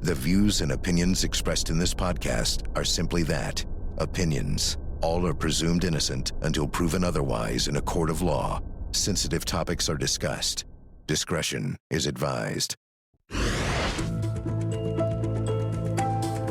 The views and opinions expressed in this podcast are simply that, opinions. All are presumed innocent until proven otherwise in a court of law. Sensitive topics are discussed. Discretion is advised.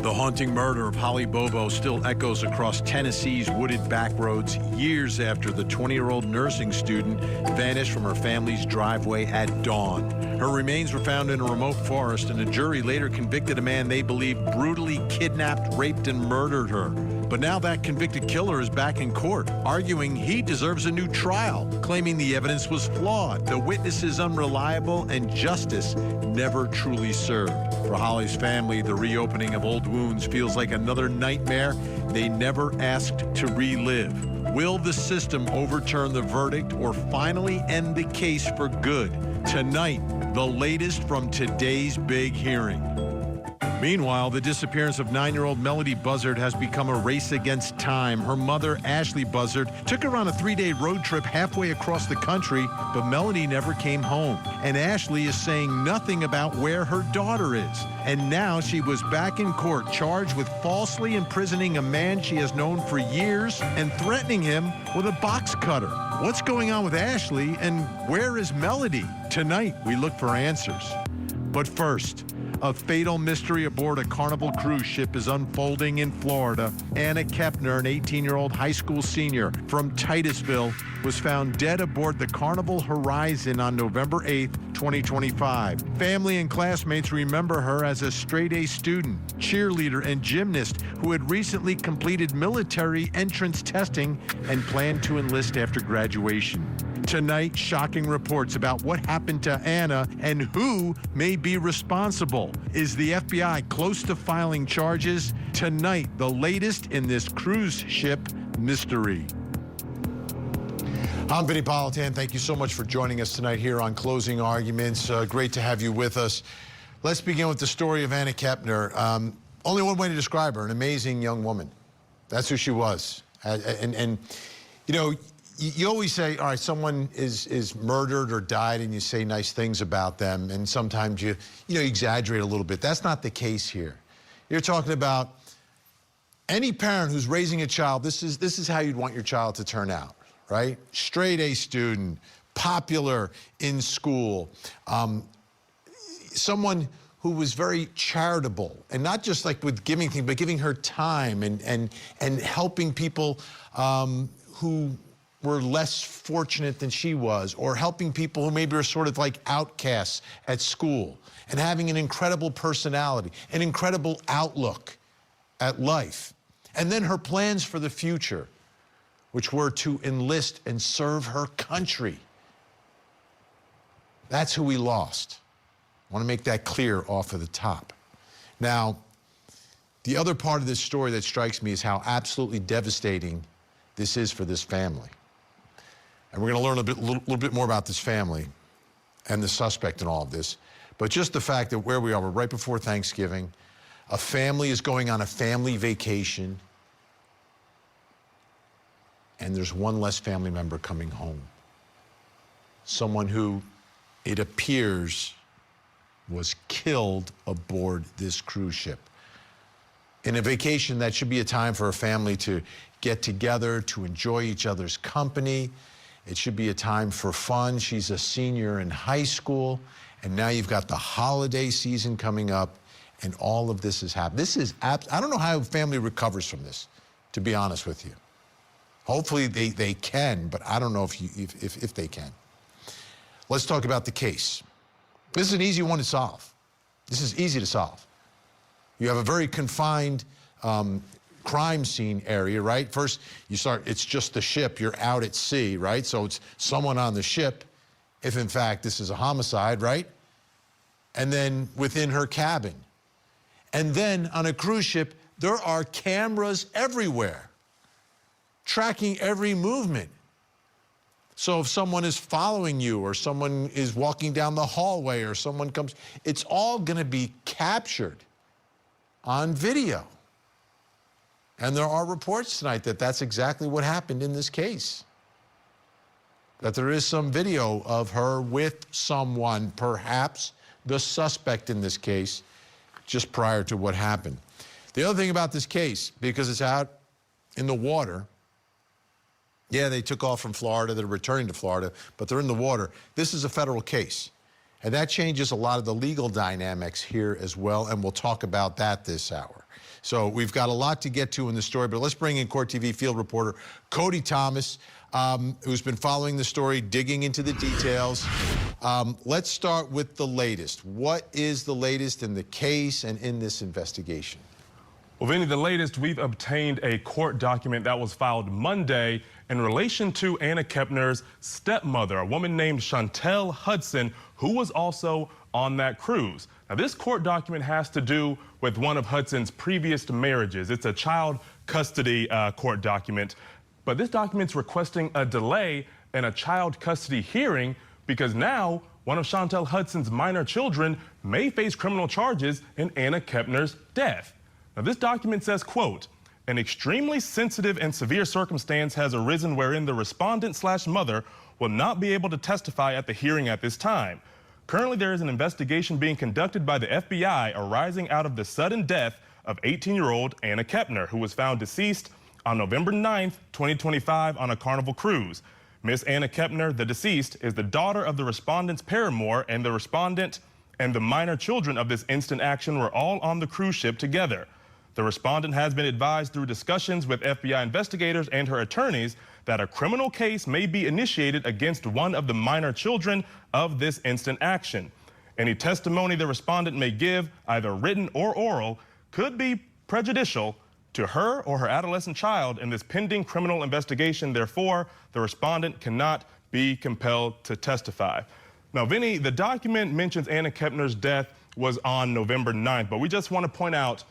The haunting murder of Holly Bobo still echoes across Tennessee's wooded backroads years after the 20-year-old nursing student vanished from her family's driveway at dawn. Her remains were found in a remote forest, and a jury later convicted a man they believe brutally kidnapped, raped, and murdered her. But now that convicted killer is back in court, arguing he deserves a new trial, claiming the evidence was flawed, the witnesses unreliable, and justice never truly served. For Holly's family, the reopening of old wounds feels like another nightmare they never asked to relive. Will the system overturn the verdict or finally end the case for good? Tonight, the latest from today's big hearing. Meanwhile, the disappearance of 9-year-old Melody Buzzard has become a race against time. Her mother, Ashley Buzzard, took her on a 3-day road trip halfway across the country, but Melody never came home. And Ashley is saying nothing about where her daughter is. And now she was back in court, charged with falsely imprisoning a man she has known for years and threatening him with a box cutter. What's going on with Ashley, and where is Melody? Tonight, we look for answers. But first, a fatal mystery aboard a Carnival cruise ship is unfolding in Florida. Anna Kepner, an 18-year-old high school senior from Titusville, was found dead aboard the Carnival Horizon on November 8, 2025. Family and classmates remember her as a straight-A student, cheerleader, and gymnast who had recently completed military entrance testing and planned to enlist after graduation. Tonight, shocking reports about what happened to Anna and who may be responsible. Is the FBI close to filing charges? Tonight, the latest in this cruise ship mystery. I'm Vinnie Politan. Thank you so much for joining us tonight here on Closing Arguments. Great to have you with us. Let's begin with the story of Anna Kepner. Only one way to describe her, an amazing young woman. That's who she was. And you know, you always say, all right, someone is murdered or died, and you say nice things about them, and sometimes you exaggerate a little bit. That's not the case here. You're talking about any parent who's raising a child. This is how you'd want your child to turn out, right? Straight A student, popular in school, someone who was very charitable, and not just like with giving things, but giving her time and helping people who were less fortunate than she was, or helping people who maybe were sort of like outcasts at school, and having an incredible personality, an incredible outlook at life. And then her plans for the future, which were to enlist and serve her country. That's who we lost. I want to make that clear off of the top. Now, the other part of this story that strikes me is how absolutely devastating this is for this family. And we're going to learn a little bit more about this family and the suspect in all of this. But just the fact that where we are, we're right before Thanksgiving. A family is going on a family vacation, and there's one less family member coming home. Someone who, it appears, was killed aboard this cruise ship. In a vacation that should be a time for a family to get together, to enjoy each other's company. It should be a time for fun. She's a senior in high school, and now you've got the holiday season coming up, and all of this has happened. I don't know how a family recovers from this, to be honest with you. Hopefully they can, but I don't know if they can. Let's talk about the case. This is an easy one to solve. This is easy to solve. You have a very confined crime scene area, right? First, it's just the ship, you're out at sea, right? So it's someone on the ship, if in fact this is a homicide, right? And then within her cabin. And then on a cruise ship, there are cameras everywhere, tracking every movement. So if someone is following you, or someone is walking down the hallway, or someone comes, it's all gonna be captured on video. And there are reports tonight that that's exactly what happened in this case. That there is some video of her with someone, perhaps the suspect in this case, just prior to what happened. The other thing about this case, because it's out in the water, yeah, they took off from Florida, they're returning to Florida, but they're in the water. This is a federal case, and that changes a lot of the legal dynamics here as well, and we'll talk about that this hour. So we've got a lot to get to in the story, but let's bring in Court TV field reporter Cody Thomas, who's been following the story, digging into the details. Let's start with the latest. What is the latest in the case and in this investigation? Well, Vinnie, the latest, we've obtained a court document that was filed Monday in relation to Anna Kepner's stepmother, a woman named Chantel Hudson, who was also on that cruise. Now, this court document has to do with one of Hudson's previous marriages. It's a child custody court document, but this document's requesting a delay in a child custody hearing because now one of Chantel Hudson's minor children may face criminal charges in Anna Kepner's death. Now, this document says, quote, an extremely sensitive and severe circumstance has arisen wherein the respondent/mother will not be able to testify at the hearing at this time. Currently, there is an investigation being conducted by the FBI arising out of the sudden death of 18-year-old Anna Kepner, who was found deceased on November 9th, 2025 on a Carnival cruise. Miss Anna Kepner, the deceased, is the daughter of the respondent's paramour, and the respondent and the minor children of this instant action were all on the cruise ship together. The respondent has been advised through discussions with FBI investigators and her attorneys that a criminal case may be initiated against one of the minor children of this instant action. Any testimony the respondent may give, either written or oral, could be prejudicial to her or her adolescent child in this pending criminal investigation. Therefore, the respondent cannot be compelled to testify. Now, Vinnie, the document mentions Anna Kepner's death was on November 9th, but we just want to point out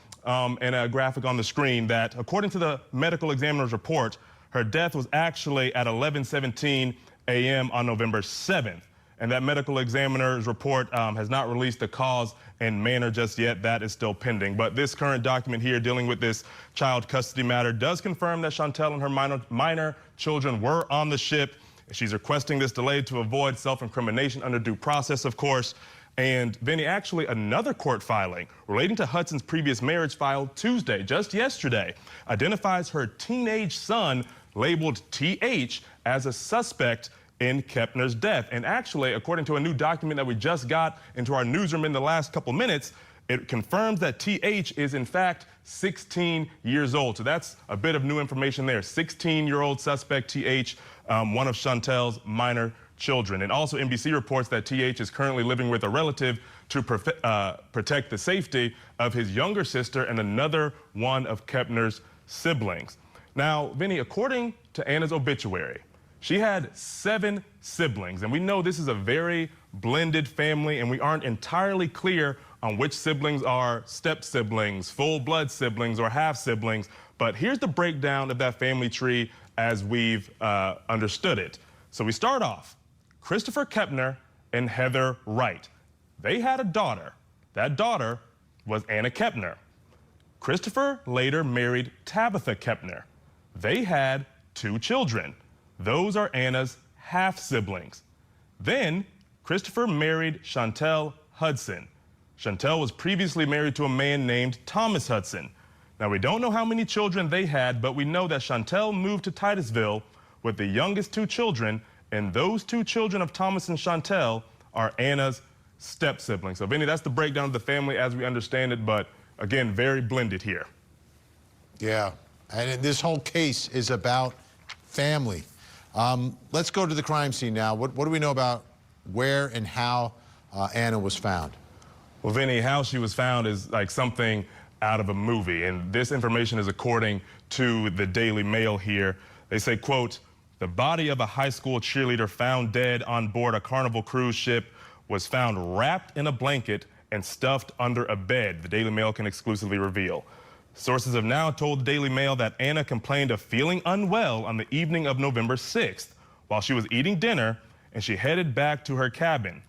in a graphic on the screen that according to the medical examiner's report, her death was actually at 11:17 a.m. on November 7th. And that medical examiner's report has not released the cause and manner just yet. That is still pending. But this current document here dealing with this child custody matter does confirm that Chantel and her minor children were on the ship. She's requesting this delay to avoid self-incrimination under due process, of course. And Vinnie, actually another court filing relating to Hudson's previous marriage filed Tuesday, just yesterday, identifies her teenage son labeled TH as a suspect in Kepner's death. And actually, according to a new document that we just got into our newsroom in the last couple minutes, it confirms that TH is in fact 16 years old. So that's a bit of new information there. 16-year-old suspect TH, one of Chantel's minor children. And also NBC reports that TH is currently living with a relative to protect the safety of his younger sister and another one of Kepner's siblings. Now, Vinnie, according to Anna's obituary, she had 7 siblings, and we know this is a very blended family, and we aren't entirely clear on which siblings are step-siblings, full-blood siblings, or half-siblings. But here's the breakdown of that family tree as we've understood it. So we start off, Christopher Kepner and Heather Wright. They had a daughter. That daughter was Anna Kepner. Christopher later married Tabitha Kepner. They had 2 children. Those are Anna's half-siblings. Then Christopher married Chantel Hudson. Chantel was previously married to a man named Thomas Hudson. Now, we don't know how many children they had, but we know that Chantel moved to Titusville with the youngest 2 children, and those 2 children of Thomas and Chantel are Anna's step-siblings. So, Vinnie, that's the breakdown of the family as we understand it, but again, very blended here. Yeah, and this whole case is about family. Let's go to the crime scene now. What do we know about where and how Anna was found? Well, Vinnie, how she was found is like something out of a movie, and this information is according to the Daily Mail here. They say, quote, the body of a high school cheerleader found dead on board a Carnival cruise ship was found wrapped in a blanket and stuffed under a bed, the Daily Mail can exclusively reveal. Sources have now told the Daily Mail that Anna complained of feeling unwell on the evening of November 6th while she was eating dinner, and she headed back to her cabin.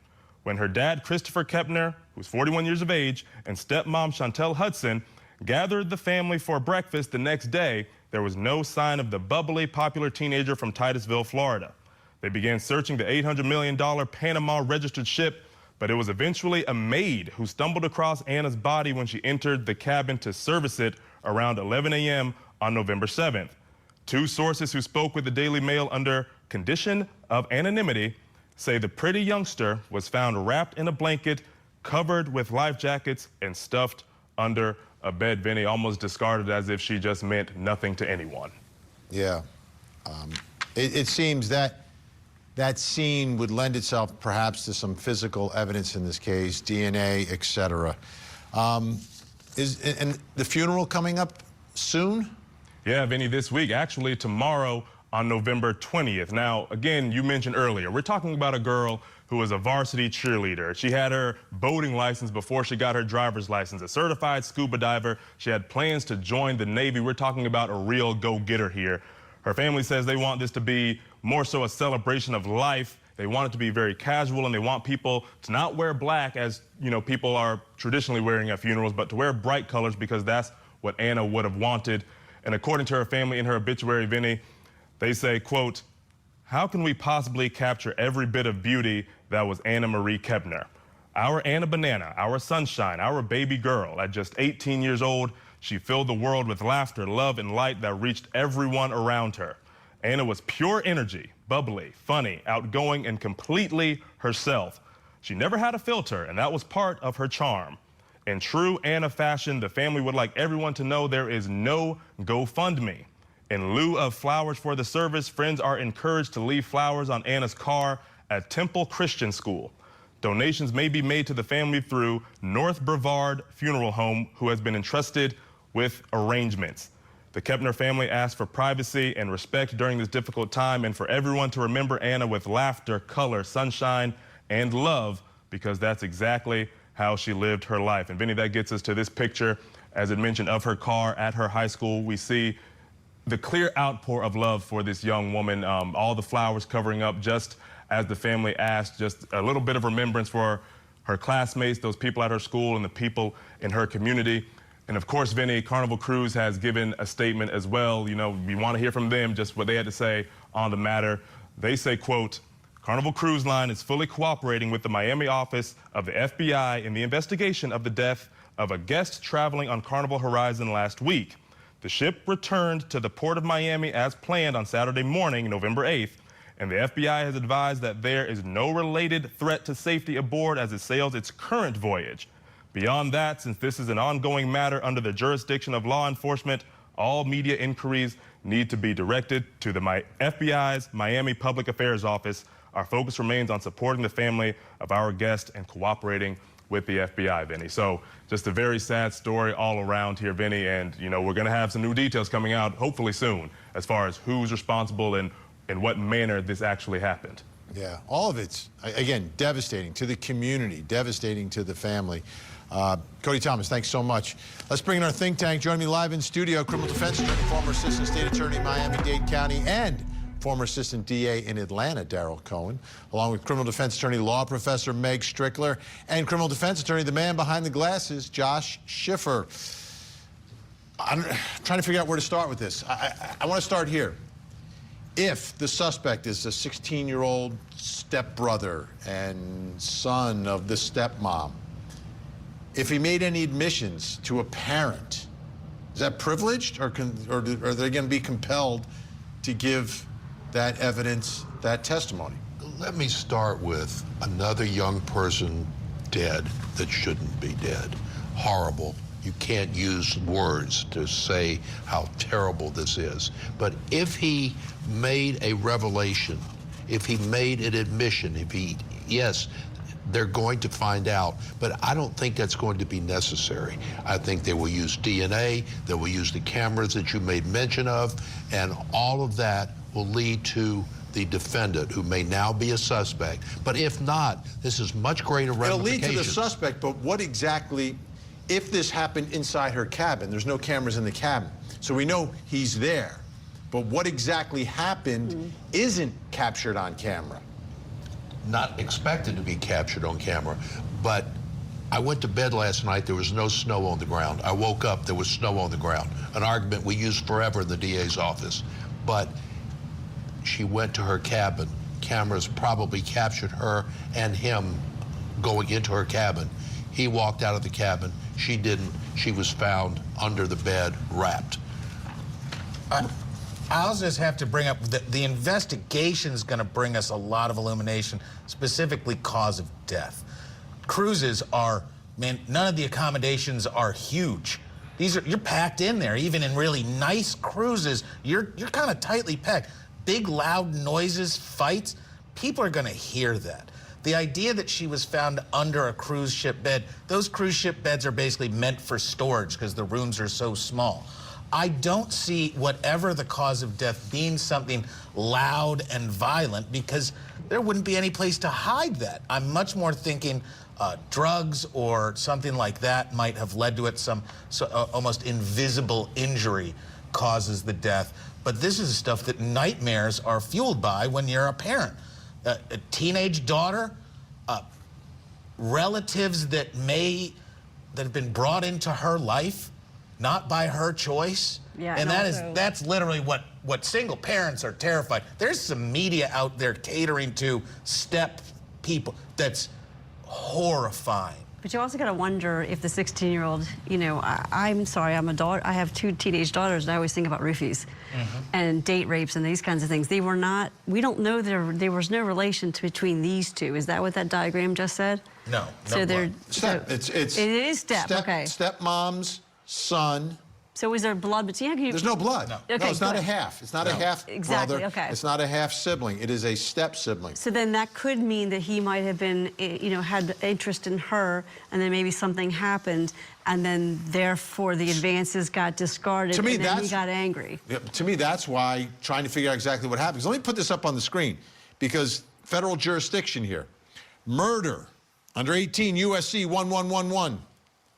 When her dad, Christopher Kepner, who's 41 years of age, and stepmom Chantel Hudson gathered the family for breakfast the next day, there was no sign of the bubbly, popular teenager from Titusville, Florida. They began searching the $800 million Panama registered ship, but it was eventually a maid who stumbled across Anna's body when she entered the cabin to service it around 11 a.m. on November 7th. Two sources who spoke with the Daily Mail under condition of anonymity say the pretty youngster was found wrapped in a blanket, covered with life jackets, and stuffed under a bed. Vinnie, almost discarded as if she just meant nothing to anyone. Yeah. It seems that that scene would lend itself perhaps to some physical evidence in this case, DNA, etc. And the funeral coming up soon? Yeah, Vinnie, this week, actually tomorrow on November 20th. Now, again, you mentioned earlier, we're talking about a girl who was a varsity cheerleader. She had her boating license before she got her driver's license, a certified scuba diver. She had plans to join the Navy. We're talking about a real go-getter here. Her family says they want this to be more so a celebration of life. They want it to be very casual, and they want people to not wear black as, you know, people are traditionally wearing at funerals, but to wear bright colors because that's what Anna would have wanted. And according to her family in her obituary, Vinnie, they say, quote, "How can we possibly capture every bit of beauty that was Anna Marie Kepner? Our Anna Banana, our sunshine, our baby girl. At just 18 years old, she filled the world with laughter, love, and light that reached everyone around her. Anna was pure energy, bubbly, funny, outgoing, and completely herself. She never had a filter, and that was part of her charm. In true Anna fashion, the family would like everyone to know there is no GoFundMe. In lieu of flowers for the service, friends are encouraged to leave flowers on Anna's car at Temple Christian School. Donations may be made to the family through North Brevard Funeral Home, who has been entrusted with arrangements. The Kepner family asked for privacy and respect during this difficult time and for everyone to remember Anna with laughter, color, sunshine, and love, because that's exactly how she lived her life." And Vinnie, that gets us to this picture, as it mentioned, of her car at her high school. We see the clear outpour of love for this young woman, all the flowers covering up just as the family asked, just a little bit of remembrance for her classmates, those people at her school, and the people in her community. And of course, Vinnie, Carnival Cruise has given a statement as well. You know, we want to hear from them, just what they had to say on the matter. They say, quote, "Carnival Cruise Line is fully cooperating with the Miami office of the FBI in the investigation of the death of a guest traveling on Carnival Horizon last week. The ship returned to the port of Miami as planned on Saturday morning, November 8th, and the FBI has advised that there is no related threat to safety aboard as it sails its current voyage. Beyond that, since this is an ongoing matter under the jurisdiction of law enforcement, all media inquiries need to be directed to the FBI's Miami Public Affairs Office. Our focus remains on supporting the family of our guest and cooperating with the FBI," Vinnie. So just a very sad story all around here, Vinnie, and, you know, we're going to have some new details coming out hopefully soon as far as who's responsible and in what manner this actually happened. Yeah, all of it's, again, devastating to the community, devastating to the family. Cody Thomas, thanks so much. Let's bring in our think tank. Joining me live in studio, criminal defense attorney, former assistant state attorney, Miami-Dade County, and former assistant DA in Atlanta, Darrell Cohen, along with criminal defense attorney, law professor Meg Strickler, and criminal defense attorney, the man behind the glasses, Josh Schiffer. I'm trying to figure out where to start with this. I want to start here. If the suspect is a 16-year-old stepbrother and son of the stepmom, if he made any admissions to a parent, is that privileged, or are they going to be compelled to give that evidence, that testimony? Let me start with another young person dead that shouldn't be dead. Horrible. You can't use words to say how terrible this is. But if he made a revelation, if he made an admission, yes, they're going to find out, but I don't think that's going to be necessary. I think they will use DNA, they will use the cameras that you made mention of, and all of that will lead to the defendant, who may now be a suspect. But if not, this is much greater ramifications. It'll lead to the suspect, but what exactly, if this happened inside her cabin, there's no cameras in the cabin, so we know he's there, but what exactly happened isn't captured on camera. Not expected to be captured on camera, but I went to bed last night, there was no snow on the ground. I woke up, there was snow on the ground. An argument we used forever in the DA's office. But she went to her cabin. Cameras probably captured her and him going into her cabin. He walked out of the cabin. She didn't. She was found under the bed, wrapped. I'll just have to bring up that the investigation is going to bring us a lot of illumination, specifically cause of death. Cruises are, man, none of the accommodations are huge. You're packed in there. Even in really nice cruises, you're kind of tightly packed. Big, loud noises, fights, people are going to hear that. The idea that she was found under a cruise ship bed, those cruise ship beds are basically meant for storage because the rooms are so small. I don't see whatever the cause of death being something loud and violent because there wouldn't be any place to hide that. I'm much more thinking drugs or something like that might have led to it. Some almost invisible injury causes the death. But this is stuff that nightmares are fueled by when you're a parent. A teenage daughter, relatives that have been brought into her life, not by her choice. Yeah, and that's literally what single parents are terrified. There's some media out there catering to step people. That's horrifying. But you also got to wonder if the 16-year-old, you know, I'm sorry, I'm a daughter. I have 2 teenage daughters, and I always think about roofies and date rapes and these kinds of things. They were not, we don't know there was no relation between these two. Is that what that diagram just said? No. So they're Step. It is step. Okay. Stepmom's son. So is there blood between? There's no blood. No. No, Okay, it's not good. a half. It's not a half Exactly, brother. okay. It's not a half sibling. It is a step sibling. So then that could mean that he might have been, you know, had interest in her, and then maybe something happened, and then therefore the advances got discarded, and then he got angry. Yeah, to me, that's why trying to figure out exactly what happened. Let me put this up on the screen, because federal jurisdiction here. Murder, under 18 U.S.C. 1111.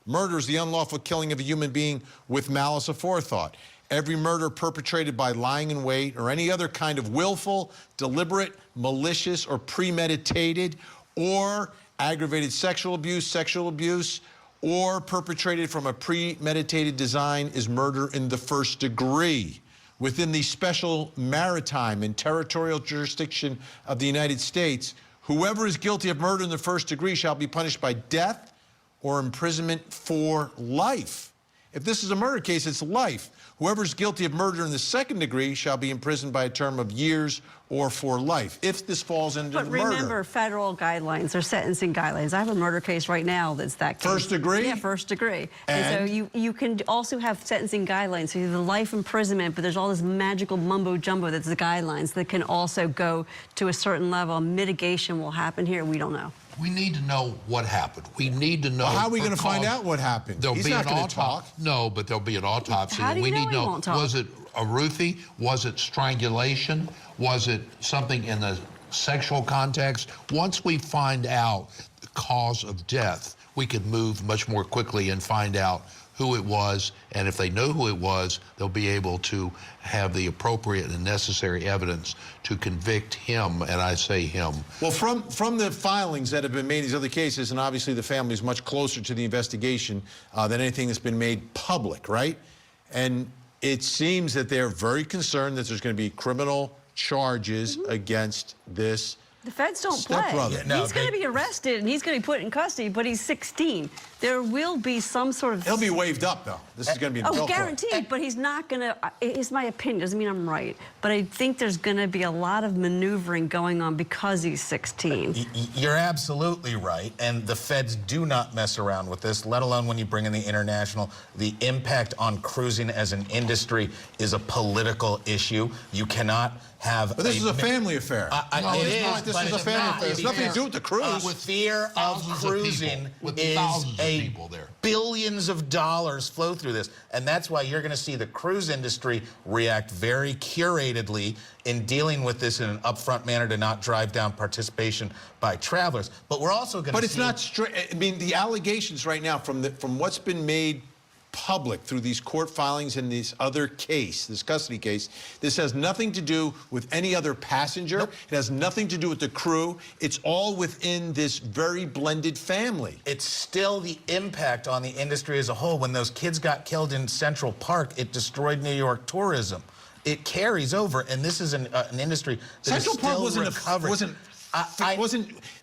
Murder is the unlawful killing of a human being with malice aforethought. Every murder perpetrated by lying in wait or any other kind of willful, deliberate, malicious, or premeditated, or aggravated sexual abuse, or perpetrated from a premeditated design is murder in the first degree. Within the special maritime and territorial jurisdiction of the United States, whoever is guilty of murder in the first degree shall be punished by death or imprisonment for life. If this is a murder case, it's life. Whoever is guilty of murder in the second degree shall be imprisoned by a term of years or for life, if this falls into But murder. remember, federal guidelines or sentencing guidelines. I have a murder case right now that's that case. First degree? Yeah, first degree. And so you can also have sentencing guidelines. So you have the life imprisonment, but there's all this magical mumbo jumbo that's the guidelines that can also go to a certain level. Mitigation will happen here. We don't know. We need to know what happened. We need to know. Well, how are we going to find out what happened? There'll He's be not an going to talk. No, but there'll be an autopsy. How do you we know need he to know, won't talk? was it a roofie? Was it strangulation? Was it something in the sexual context? Once we find out the cause of death, we can move much more quickly and find out who it was, and if they know who it was, they'll be able to have the appropriate and necessary evidence to convict him, and I say him. Well, from the filings that have been made in these other cases, and obviously the family is much closer to the investigation than anything that's been made public, right? And it seems that they're very concerned that there's going to be criminal charges against this The feds don't play. stepbrother. Yeah, no, he's going to be arrested and he's going to be put in custody, but he's 16. There will be some sort of... He'll be waived up, though. This is going to be in Oh, adult court. guaranteed, but he's not going to... It's my opinion. Doesn't mean I'm right. But I think there's going to be a lot of maneuvering going on because he's 16. You're absolutely right, and the feds do not mess around with this, let alone when you bring in the international. The impact on cruising as an industry is a political issue. You cannot have... But this is a family affair. No, it it's is, not. This but is a it's family not, affair. It's nothing to do with the cruise. With fear of Thousands of people, cruising with is thousands of a people there. billions of dollars flow through this, and that's why you're going to see the cruise industry react very curatedly in dealing with this in an upfront manner to not drive down participation by travelers. But we're also going to see... But it's not straight. I mean, the allegations right now from what's been made public through these court filings and this other case, this custody case, this has nothing to do with any other passenger. Nope. It has nothing to do with the crew. It's all within this very blended family. It's still the impact on the industry as a whole. When those kids got killed in Central Park, it destroyed New York tourism. It carries over, and this is an industry that Central is Park still wasn't recovering.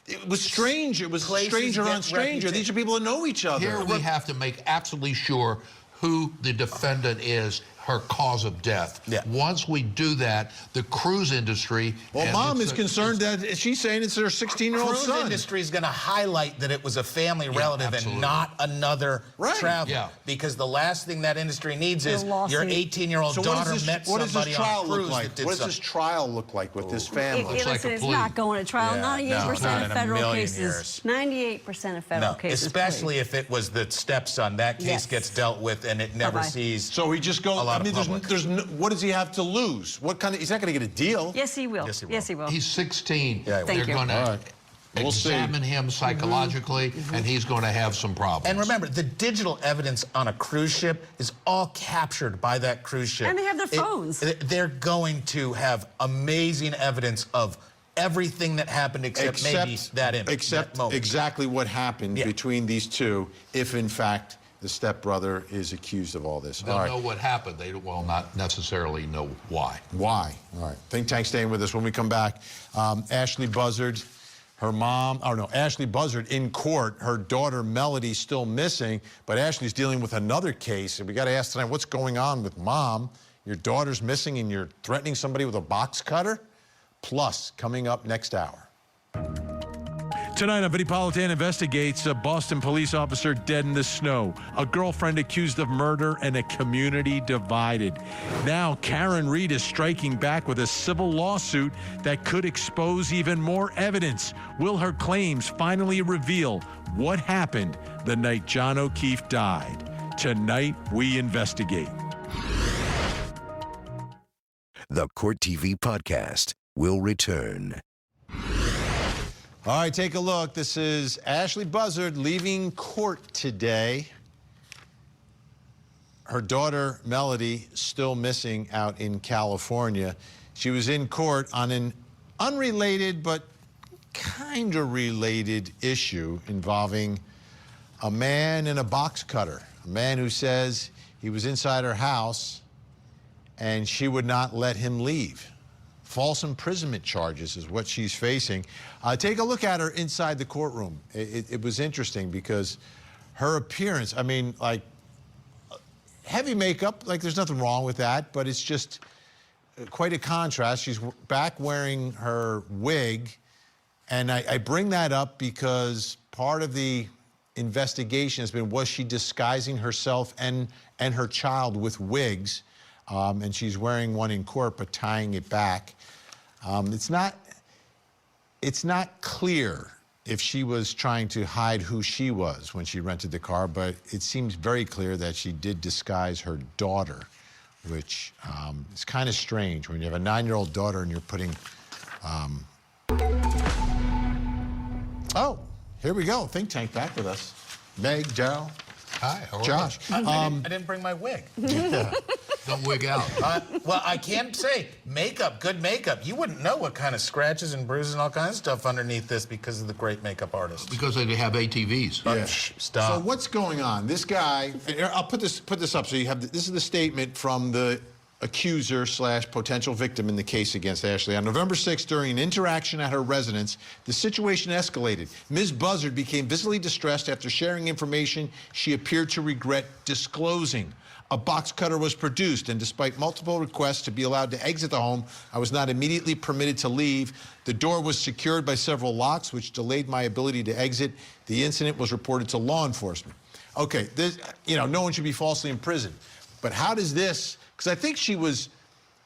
It was strange. It was Places stranger get on stranger. These are people that know each other. Here we have to make absolutely sure who the defendant is, her cause of death. Yeah. Once we do that, the cruise industry... Well, Mom is concerned that she's saying it's her 16-year-old Cruise son. industry is going to highlight that it was a family relative absolutely. and not another traveler. Yeah. Because the last thing that industry needs is lawsuit. your 18-year-old daughter met what does somebody this on trial a look cruise like? that did What does something. this trial look like with this family? Looks like Listen, a it's plea. not going to trial. Yeah, 98% not of in a federal million cases. years. 98% of federal No, cases. especially if it was the stepson. That case Yes. gets dealt with and it never Bye-bye. sees. So he just goes. A lot I mean, of public. there's no, what does he have to lose? What kind of? He's not going to get a deal. Yes, he will. Yes, he will. Yes, he will. He's 16. Yeah, he will. Thank They're you. going All to right. We'll see. examine him psychologically, and he's going to have some problems. And remember, the digital evidence on a cruise ship is all captured by that cruise ship. And they have their phones. They're going to have amazing evidence of everything that happened except maybe that image, Except that moment. exactly what happened Yeah. between these two, if in fact the stepbrother is accused of all this. They'll All right. know what happened. They will not necessarily know why. Why? All right. Think Tank staying with us. When we come back, Ashley Buzzard, her mom, Ashley Buzzard in court. Her daughter Melody still missing, but Ashley's dealing with another case. And we got to ask tonight, what's going on with Mom? Your daughter's missing and you're threatening somebody with a box cutter? Plus, coming up next hour. Tonight on Vinnie Politan investigates a Boston police officer dead in the snow, a girlfriend accused of murder, and a community divided. Now, Karen Reed is striking back with a civil lawsuit that could expose even more evidence. Will her claims finally reveal what happened the night John O'Keefe died? Tonight, we investigate. The Court TV podcast will return. All right, take a look. This is Ashley Buzzard leaving court today. Her daughter, Melody, still missing out in California. She was in court on an unrelated but kind of related issue involving a man and a box cutter. A man who says he was inside her house and she would not let him leave. False imprisonment charges is what she's facing. Take a look at her inside the courtroom. It was interesting because her appearance, I mean, like, heavy makeup, like there's nothing wrong with that, but it's just quite a contrast. She's back wearing her wig, and I bring that up because part of the investigation has been, was she disguising herself and her child with wigs? And she's wearing one in court, but tying it back. It's not clear if she was trying to hide who she was when she rented the car, but it seems very clear that she did disguise her daughter, which is kind of strange when you have a 9-year-old daughter and you're putting... Oh, here we go. Think Tank back with us. Meg, Daryl. Hi, how are Josh. I didn't bring my wig. Don't wig out. Well, I can say makeup, good makeup. You wouldn't know what kind of scratches and bruises and all kinds of stuff underneath this because of the great makeup artist. Because they have ATVs. Yeah. Stop. So what's going on? This guy, I'll put this up so you have, this is the statement from the accuser / potential victim in the case against Ashley. On November 6th, during an interaction at her residence, the situation escalated. Ms. Buzzard became visibly distressed after sharing information she appeared to regret disclosing. A box cutter was produced, and despite multiple requests to be allowed to exit the home, I was not immediately permitted to leave. The door was secured by several locks, which delayed my ability to exit. The incident was reported to law enforcement. Okay, this, no one should be falsely imprisoned. But how does this, because I think she was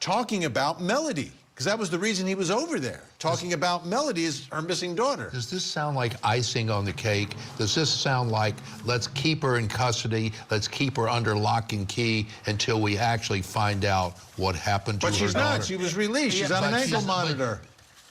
talking about Melody, because that was the reason he was over there, talking about Melody as her missing daughter. Does this sound like icing on the cake? Does this sound like, let's keep her in custody, let's keep her under lock and key until we actually find out what happened to her But she's daughter? not. She was released. She's on an but ankle she's- monitor.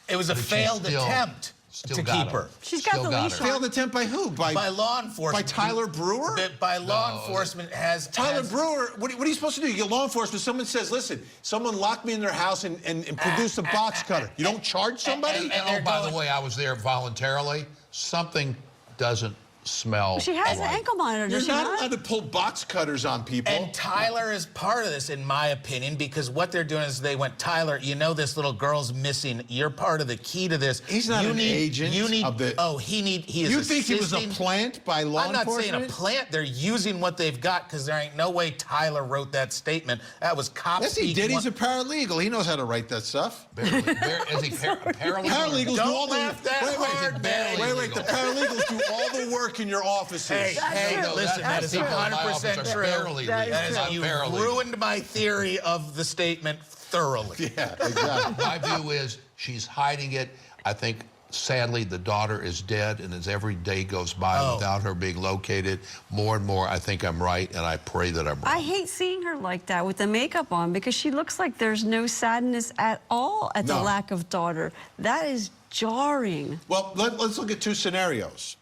It was a But she failed still- attempt to keep her. She's got the leash on. Failed attempt by who? By law enforcement. By Tyler Brewer? By law enforcement has... Tyler Brewer, what are you supposed to do? You get law enforcement, someone says, listen, someone locked me in their house and produced a box cutter. You don't charge somebody? And oh, by the way, I was there voluntarily. Something doesn't smell She has an alike. ankle monitor, You're does she not not? allowed to pull box cutters on people. And Tyler is part of this, in my opinion, because what they're doing is they went, Tyler, you know this little girl's missing. You're part of the key to this. He's not an agent of the... Oh, he is You think he was a assisting. plant by law I'm not enforcement? saying a plant. They're using what they've got because there ain't no way Tyler wrote that statement. That was cops. Yes, he did. He's a paralegal. He knows how to write that stuff. Is he paralegal? Paralegals do all Don't the... laugh that hard, man. Wait. The paralegals do all the work in your offices. Hey, true. listen, that is People in my 100% office are true. barely legal. That is, I'm you paralegal. ruined my theory of the statement thoroughly. Yeah, exactly. My view is she's hiding it. I think, sadly, the daughter is dead, and as every day goes by without her being located, more and more I think I'm right, and I pray that I'm right. I hate seeing her like that with the makeup on because she looks like there's no sadness at all at the No. lack of daughter. That is jarring. Well, let's look at two scenarios,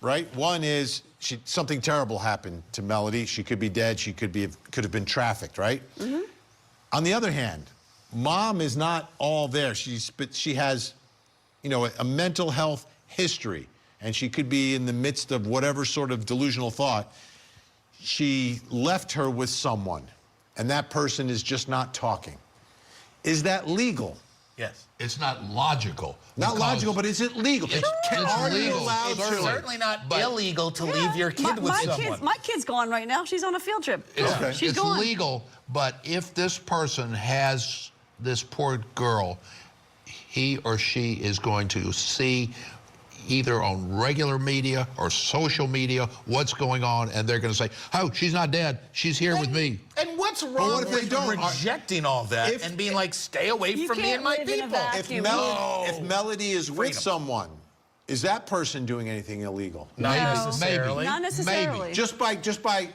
right? One is something terrible happened to Melody. She could be dead. She could have been trafficked, right? Mm-hmm. On the other hand, mom is not all there. But she has, you know, a mental health history, and she could be in the midst of whatever sort of delusional thought. She left her with someone, and that person is just not talking. Is that legal? Yes. It's not logical. Not because logical, but is it legal? It's Are you legal. allowed It's to? certainly not But- illegal to leave your kid with someone. My kid's gone right now. She's on a field trip. Okay. She's It's gone. legal, but if this person has this poor girl, he or she is going to see either on regular media or social media what's going on, and they're going to say, oh, she's not dead. She's here with me. And what's what wrong if they with don't? rejecting all that and being like, stay away You from me can't and my live in a people? vacuum. If Melody is with Freedom. someone, is that person doing anything illegal? Not No. necessarily. Not necessarily. Maybe. Just by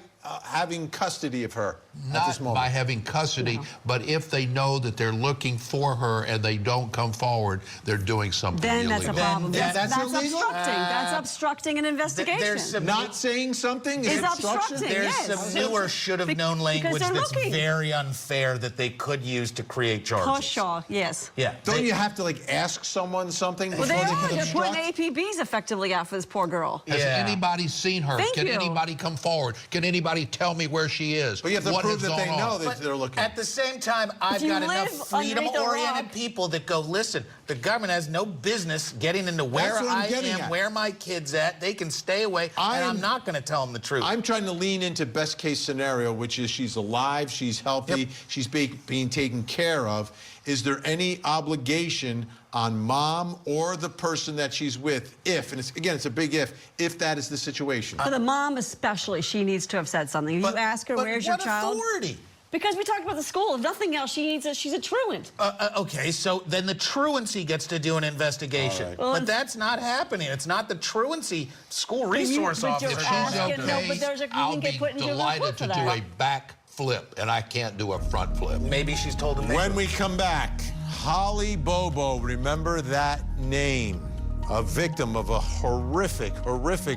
having custody of her at this Not moment. by having custody, but if they know that they're looking for her and they don't come forward, they're doing something Then illegal. that's a problem. Then that's illegal? obstructing. That's obstructing an investigation. There's some Not saying something is Is obstruction? obstructing. There's Yes. some newer should-have-known Because language they're that's looking. very unfair that they could use to create charges. Pshaw, yes. Yeah. Don't you have to like ask someone something Well, before they they are. can They're putting obstruct? APBs effectively out for this poor girl. Has Yeah. anybody seen her? Thank Can you. anybody come forward? Can anybody tell me where she is? But you have to What prove has that they gone know on? that they're looking. At the same time, I've you got enough live underneath a freedom-oriented rock- people that go, listen, the government has no business getting into where That's what I'm I getting am, at. where my kid's at. They can stay away, and I'm not going to tell them the truth. I'm trying to lean into best case scenario, which is she's alive, she's healthy, Yep. she's being taken care of. Is there any obligation on mom or the person that she's with if, and it's a big if that is the situation? For the mom especially, she needs to have said something. You ask her, but where's your what child? authority? Because we talked about the school. If nothing else, she's a truant. Okay, so then the truancy gets to do an investigation. right. Well, But that's not happening. It's not the truancy school resource but you're officer. If asking- she's no, okay, but there's you I'll can be get put into a delighted court to for do that. a back flip, and I can't do a front flip. Maybe she's told him. When we come back, Holly Bobo, remember that name, a victim of a horrific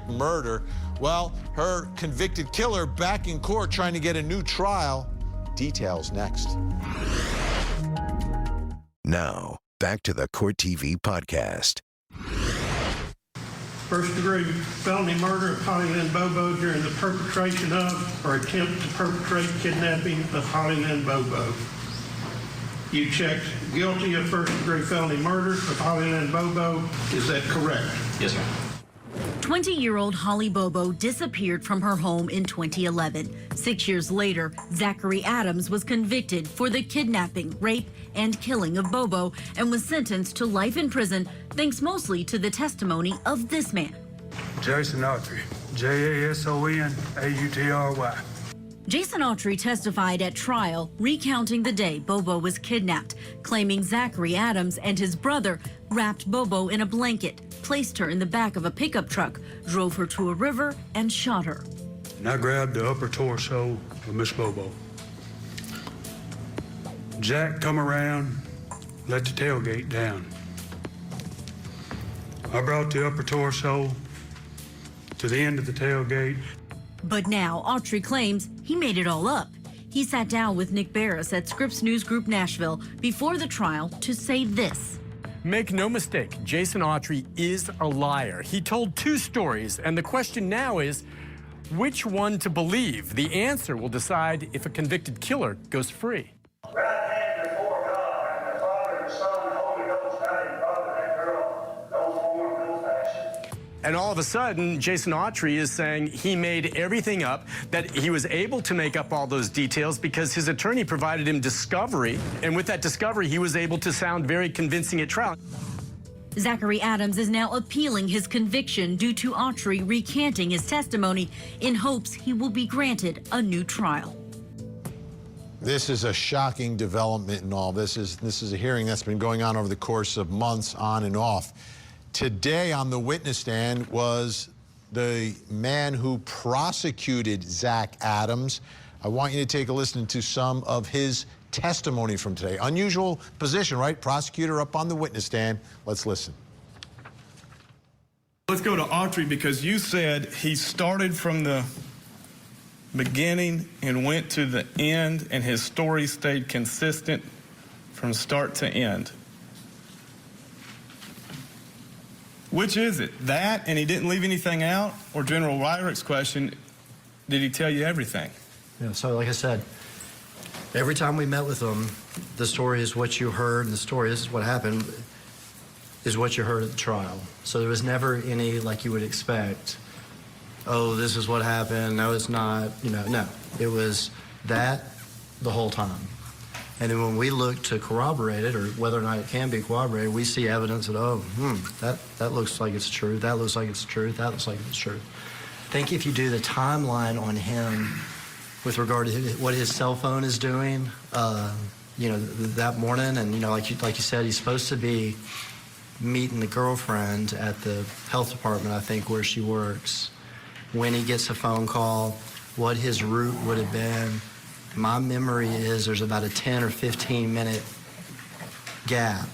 murder. Well, her convicted killer back in court trying to get a new trial. Details next. Now, back to the Court TV podcast. First-degree felony murder of Holly Lynn Bobo during the perpetration of or attempt to perpetrate kidnapping of Holly Lynn Bobo. You checked guilty of first-degree felony murder of Holly Lynn Bobo. Is that correct? Yes, sir. 20-year-old Holly Bobo disappeared from her home in 2011. 6 years later, Zachary Adams was convicted for the kidnapping, rape, and killing of Bobo and was sentenced to life in prison thanks mostly to the testimony of this man. Jason Autry, Jason-Autry. Jason Autry testified at trial, recounting the day Bobo was kidnapped, claiming Zachary Adams and his brother wrapped Bobo in a blanket, placed her in the back of a pickup truck, drove her to a river, and shot her. And I grabbed the upper torso of Miss Bobo. Jack come around, let the tailgate down. I brought the upper torso to the end of the tailgate. But now Autry claims he made it all up. He sat down with Nick Barris at Scripps News Group Nashville before the trial to say this. Make no mistake, Jason Autry is a liar. He told 2 stories, and the question now is, which one to believe? The answer will decide if a convicted killer goes free. And all of a sudden, Jason Autry is saying he made everything up, that he was able to make up all those details because his attorney provided him discovery. And with that discovery, he was able to sound very convincing at trial. Zachary Adams is now appealing his conviction due to Autry recanting his testimony in hopes he will be granted a new trial. This is a shocking development in all. This is a hearing that's been going on over the course of months on and off. Today on the witness stand was the man who prosecuted Zach Adams. I want you to take a listen to some of his testimony from today. Unusual position, right? Prosecutor up on the witness stand. Let's listen. Let's go to Autry, because you said he started from the beginning and went to the end, and his story stayed consistent from start to end. Which is it? That, and he didn't leave anything out? Or General Ryderick's question, did he tell you everything? Yeah, so like I said, every time we met with him, the story is what you heard, and the story, this is what happened, is what you heard at the trial. So there was never any, like you would expect, oh, this is what happened, no, it's not, you know, no. It was that the whole time. And then when we look to corroborate it, or whether or not it can be corroborated, we see evidence that, oh, that looks like it's true, that looks like it's true, that looks like it's true. I think if you do the timeline on him with regard to what his cell phone is doing, you know, that morning, and, you know, like you said, he's supposed to be meeting the girlfriend at the health department, I think, where she works. When he gets a phone call, what his route would have been. My memory is there's about a 10 or 15 minute gap.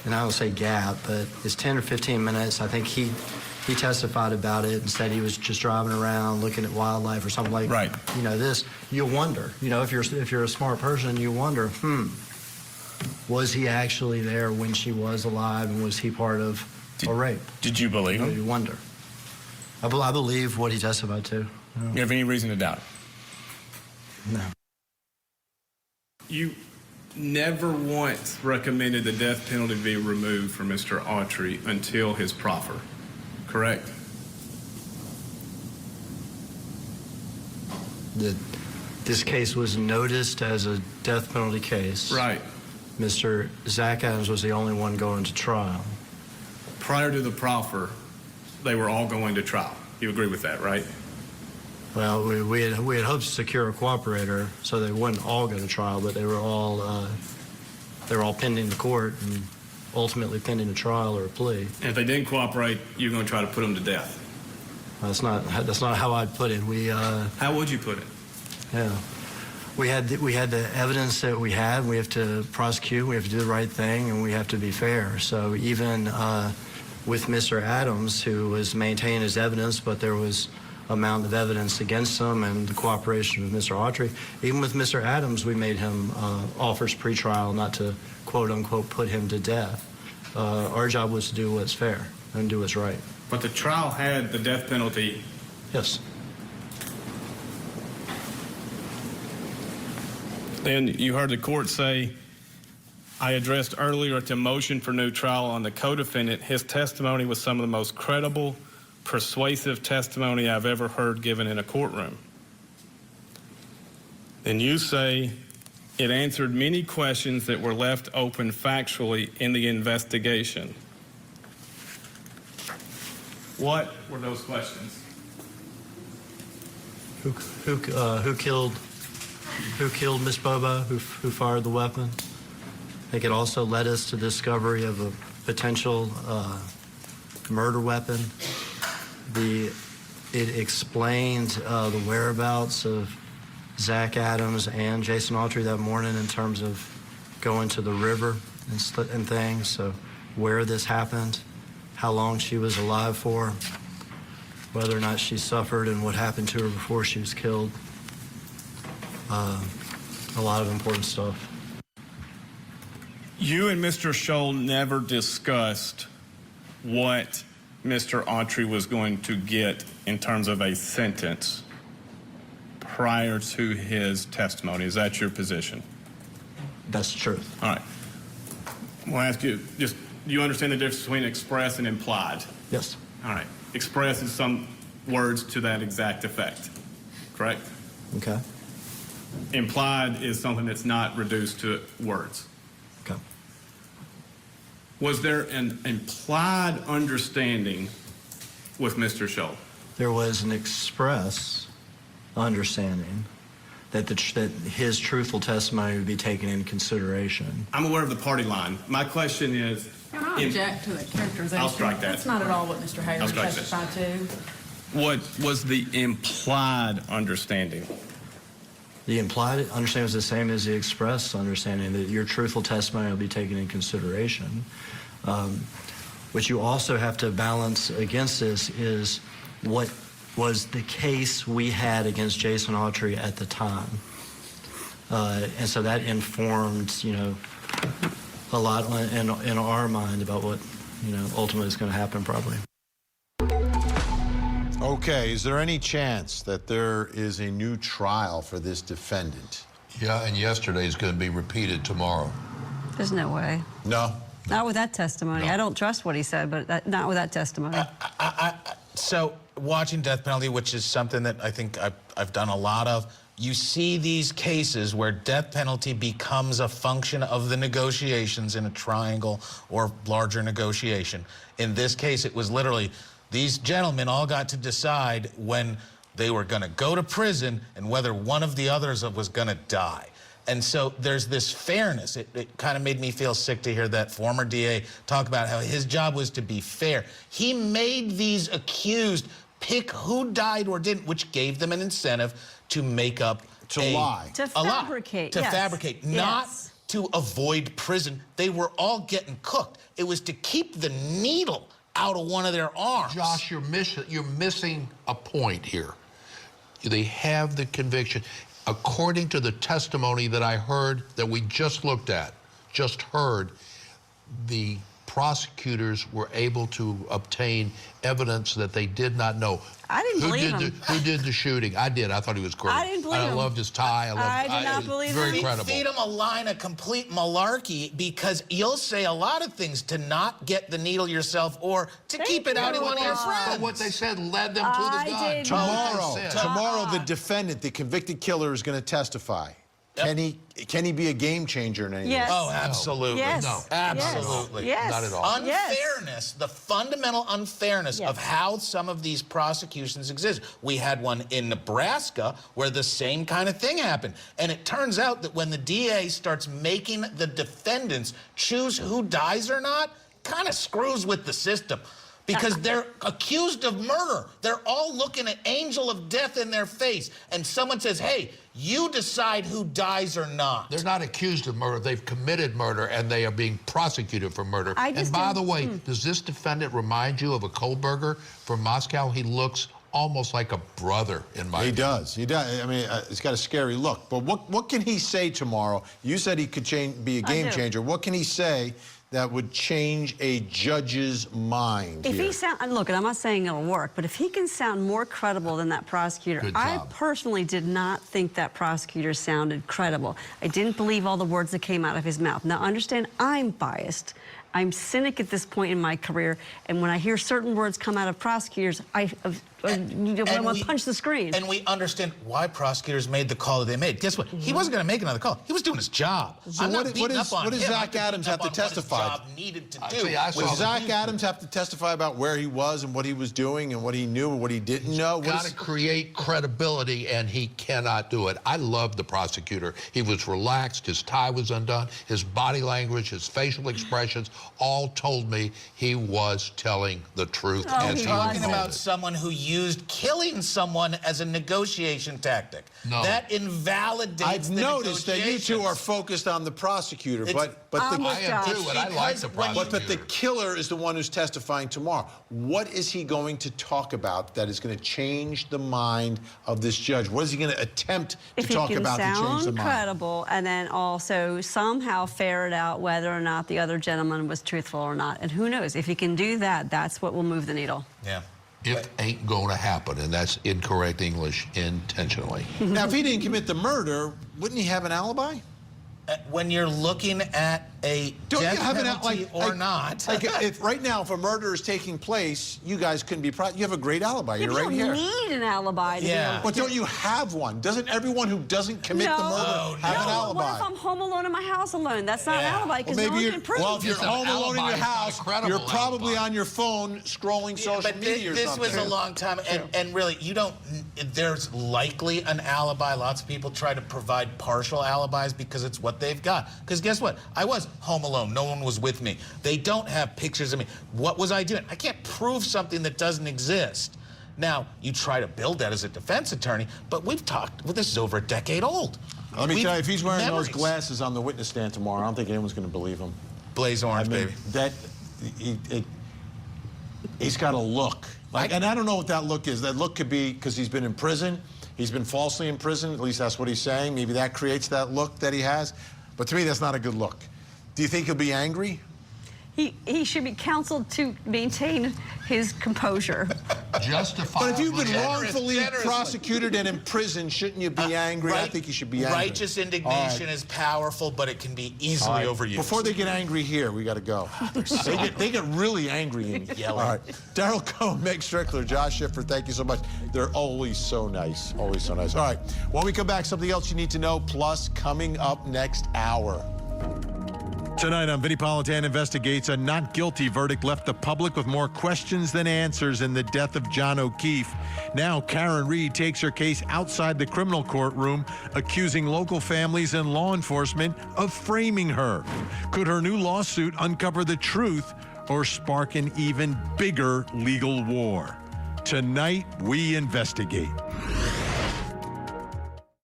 And I don't say gap, but it's 10 or 15 minutes. I think he testified about it and said he was just driving around looking at wildlife or something like that. Right. You know, this, you'll wonder, you know, if you're a smart person, you wonder, was he actually there when she was alive, and was he part of a rape? Did you believe him? You wonder. I believe what he testified to. You have any reason to doubt it? No. You never once recommended the death penalty be removed from Mr. Autry until his proffer, correct? This case was noticed as a death penalty case. Right. Mr. Zach Adams was the only one going to trial. Prior to the proffer, they were all going to trial. You agree with that, right? Well, we had hoped to secure a cooperator so they wouldn't all go to trial, but they were all pending the court and ultimately pending a trial or a plea. And if they didn't cooperate, you're going to try to put them to death. That's not how I'd put it. How would you put it? Yeah, we had the evidence that we had. We have to prosecute. We have to do the right thing, and we have to be fair. So even with Mr. Adams, who was maintaining his evidence, but there was amount of evidence against him and the cooperation of Mr. Autry. Even with Mr. Adams, we made him offers pretrial, not to quote unquote put him to death. Our job was to do what's fair and do what's right. But the trial had the death penalty. Yes. Then you heard the court say, I addressed earlier at the motion for new trial on the co-defendant, his testimony was some of the most credible, persuasive testimony I've ever heard given in a courtroom. Then you say it answered many questions that were left open factually in the investigation. What were those questions? Who killed Miss Bobo? Who fired the weapon? I think it also led us to discovery of a potential murder weapon. It explained the whereabouts of Zach Adams and Jason Autry that morning in terms of going to the river and things. So where this happened, how long she was alive for, whether or not she suffered, and what happened to her before she was killed. A lot of important stuff. You and Mr. Scholl never discussed what Mr. Autry was going to get in terms of a sentence prior to his testimony. Is that your position? That's the truth. All right. We'll ask you, just, do you understand the difference between express and implied? Yes. All right. Express is some words to that exact effect, correct? Okay. Implied is something that's not reduced to words. Okay. Was there an implied understanding with Mr. Scholl? There was an express understanding that that his truthful testimony would be taken into consideration. I'm aware of the party line. My question is... Can I object to that characterization? I'll strike that. That's not at all what Mr. Hager testified to. What was the implied understanding? The implied understanding was the same as the express understanding, that your truthful testimony will be taken into consideration. What you also have to balance against this is what was the case we had against Jason Autry at the time. And so that informed, you know, a lot in our mind about what, you know, ultimately is going to happen probably. Okay, is there any chance that there is a new trial for this defendant? Yeah, and yesterday is going to be repeated tomorrow. There's no way. No? Not with that testimony. No. I don't trust what he said, but not with that testimony. So watching death penalty, which is something that I think I've done a lot of, you see these cases where death penalty becomes a function of the negotiations in a triangle or larger negotiation. In this case, it was literally these gentlemen all got to decide when they were going to go to prison and whether one of the others was going to die. And so there's this fairness. It kind of made me feel sick to hear that former DA talk about how his job was to be fair. He made these accused pick who died or didn't, which gave them an incentive to make up To lie. To fabricate, To yes. fabricate, not to avoid prison. They were all getting cooked. It was to keep the needle out of one of their arms. Josh, you're missing a point here. They have the conviction. According to the testimony that I heard, that we just looked at, the prosecutors were able to obtain evidence that they did not know. I didn't believe him. Who did the shooting? I did. I thought he was great. I didn't believe him. I loved his tie. I did not believe him. Very credible. Feed him a line of complete malarkey, because you'll say a lot of things to not get the needle yourself or to keep it out of one of your friends. But what they said led them to the gun. Tomorrow, the defendant, the convicted killer, is going to testify. Yep. Can he be a game changer in any way? Yes. Oh, absolutely. Yes. No, absolutely. Yes. Not at all. Unfairness, the fundamental unfairness of how some of these prosecutions exist. We had one in Nebraska where the same kind of thing happened. And it turns out that when the DA starts making the defendants choose who dies or not, kind of screws with the system. Because they're accused of murder. They're all looking at angel of death in their face. And someone says, hey, you decide who dies or not. They're not accused of murder. They've committed murder, and they are being prosecuted for murder. And by the way, does this defendant remind you of a Kohlberger from Moscow? He looks almost like a brother in my opinion. Does. He does. I mean, he's got a scary look. But what can he say tomorrow? You said he could be a game changer. What can he say that would change a judge's mind If here? he sound, and look, and I'm not saying it'll work, but if he can sound more credible than that prosecutor, I personally did not think that prosecutor sounded credible. I didn't believe all the words that came out of his mouth. Now, understand, I'm biased. I'm cynic at this point in my career, and when I hear certain words come out of prosecutors, I want to punch the screen. And we understand why prosecutors made the call that they made. Guess what? He wasn't going to make another call. He was doing his job. So what does Zach Adams have to testify? Does Zach Adams have to testify about where he was and what he was doing and what he knew and what he didn't know? He's got to create credibility, and he cannot do it. I love the prosecutor. He was relaxed. His tie was undone. His body language, his facial expressions all told me he was telling the truth. As talking about someone who used killing someone as a negotiation tactic. No. That invalidates I've the noticed that you two are negotiations. focused on the prosecutor, but I am too, and I like the prosecutor. But the killer is the one who's testifying tomorrow. What is he going to talk about that is going to change the mind of this judge? What is he going to attempt to talk about to change the mind? If he can sound credible and then also somehow ferret out whether or not the other gentleman was truthful or not. And who knows? If he can do that, that's what will move the needle. Yeah. It ain't going to happen, and that's incorrect English intentionally. Now, if he didn't commit the murder, wouldn't he have an alibi? When you're looking at a death penalty or not. Like if right now, if a murder is taking place, you guys couldn't be proud. You have a great alibi. You're right you here. don't need an alibi to be able to But don't you have one? Doesn't everyone who doesn't commit the murder have an alibi? What if I'm home alone in my house alone? That's not an alibi because no one can prove well, if you're home alone in your house, you're probably alibi. on your phone scrolling social media or this something. was a long time, and really, you don't. There's likely an alibi. Lots of people try to provide partial alibis because it's what they've got. Because guess what? I was home alone. No one was with me. They don't have pictures of me. What was I doing? I can't prove something that doesn't exist. Now, you try to build that as a defense attorney, but we've talked. Well, this is over a decade old. Let me tell you, if he's wearing those glasses on the witness stand tomorrow, I don't think anyone's going to believe him. Blaze orange, baby. He's got a look. And I don't know what that look is. That look could be because he's been in prison. He's been falsely in prison. At least that's what he's saying. Maybe that creates that look that he has. But to me, that's not a good look. Do you think he'll be angry? He should be counseled to maintain his composure. Justifiably. But if you've been wrongfully prosecuted and imprisoned, shouldn't you be angry? I think you should be angry. Righteous indignation is powerful, but it can be easily overused. Before they get angry here, we got to go. They get really angry and yell. All right. Daryl Cohn, Meg Strickler, Josh Schiffer, thank you so much. They're always so nice. Always so nice. All right. When we come back, something else you need to know, plus coming up next hour. Tonight on Vinnie Politan Investigates, a not guilty verdict left the public with more questions than answers in the death of John O'Keefe. Now Karen Reed takes her case outside the criminal courtroom, accusing local families and law enforcement of framing her. Could her new lawsuit uncover the truth or spark an even bigger legal war? Tonight, we investigate.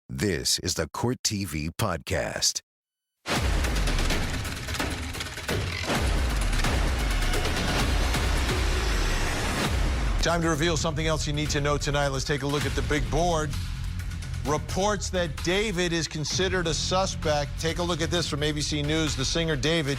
This is the Court TV Podcast. Time to reveal something else you need to know tonight. Let's take a look at the big board. Reports that David is considered a suspect. Take a look at this from ABC News. The singer David,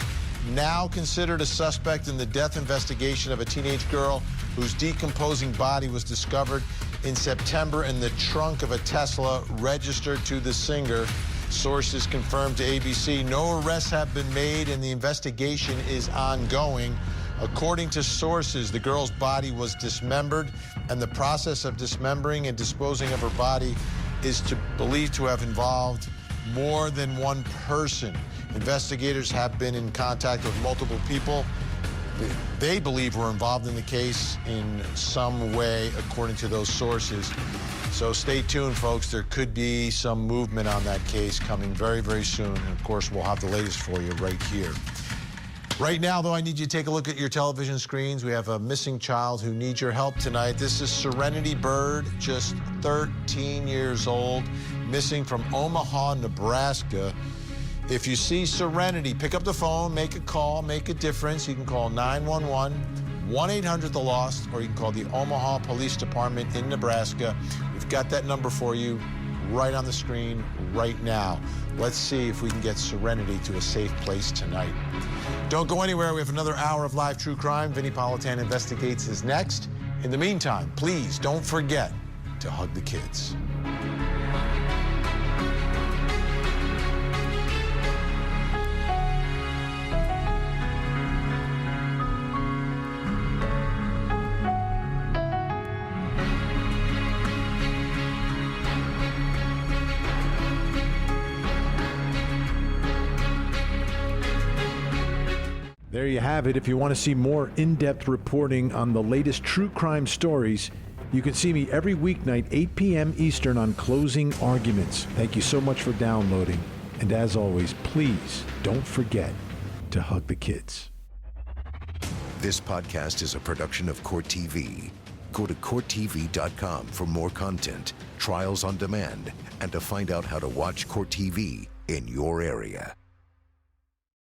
now considered a suspect in the death investigation of a teenage girl whose decomposing body was discovered in September in the trunk of a Tesla registered to the singer. Sources confirmed to ABC no arrests have been made and the investigation is ongoing. According to sources, the girl's body was dismembered, and the process of dismembering and disposing of her body is believed to have involved more than one person. Investigators have been in contact with multiple people they believe were involved in the case in some way, according to those sources. So stay tuned, folks. There could be some movement on that case coming very, very soon. And of course, we'll have the latest for you right here. Right now, though, I need you to take a look at your television screens. We have a missing child who needs your help tonight. This is Serenity Bird, just 13 years old, missing from Omaha, Nebraska. If you see Serenity, pick up the phone, make a call, make a difference. You can call 911, 1-800-THE-LOST, or you can call the Omaha Police Department in Nebraska. We've got that number for you right on the screen right now. Let's see if we can get Serenity to a safe place tonight. Don't go anywhere. We have another hour of live true crime. Vinnie Politan Investigates is next. In the meantime, please don't forget to hug the kids. There you have it. If you want to see more in-depth reporting on the latest true crime stories, you can see me every weeknight, 8 p.m. Eastern on Closing Arguments. Thank you so much for downloading. And as always, please don't forget to hug the kids. This podcast is a production of Court TV. Go to CourtTV.com for more content, trials on demand, and to find out how to watch Court TV in your area.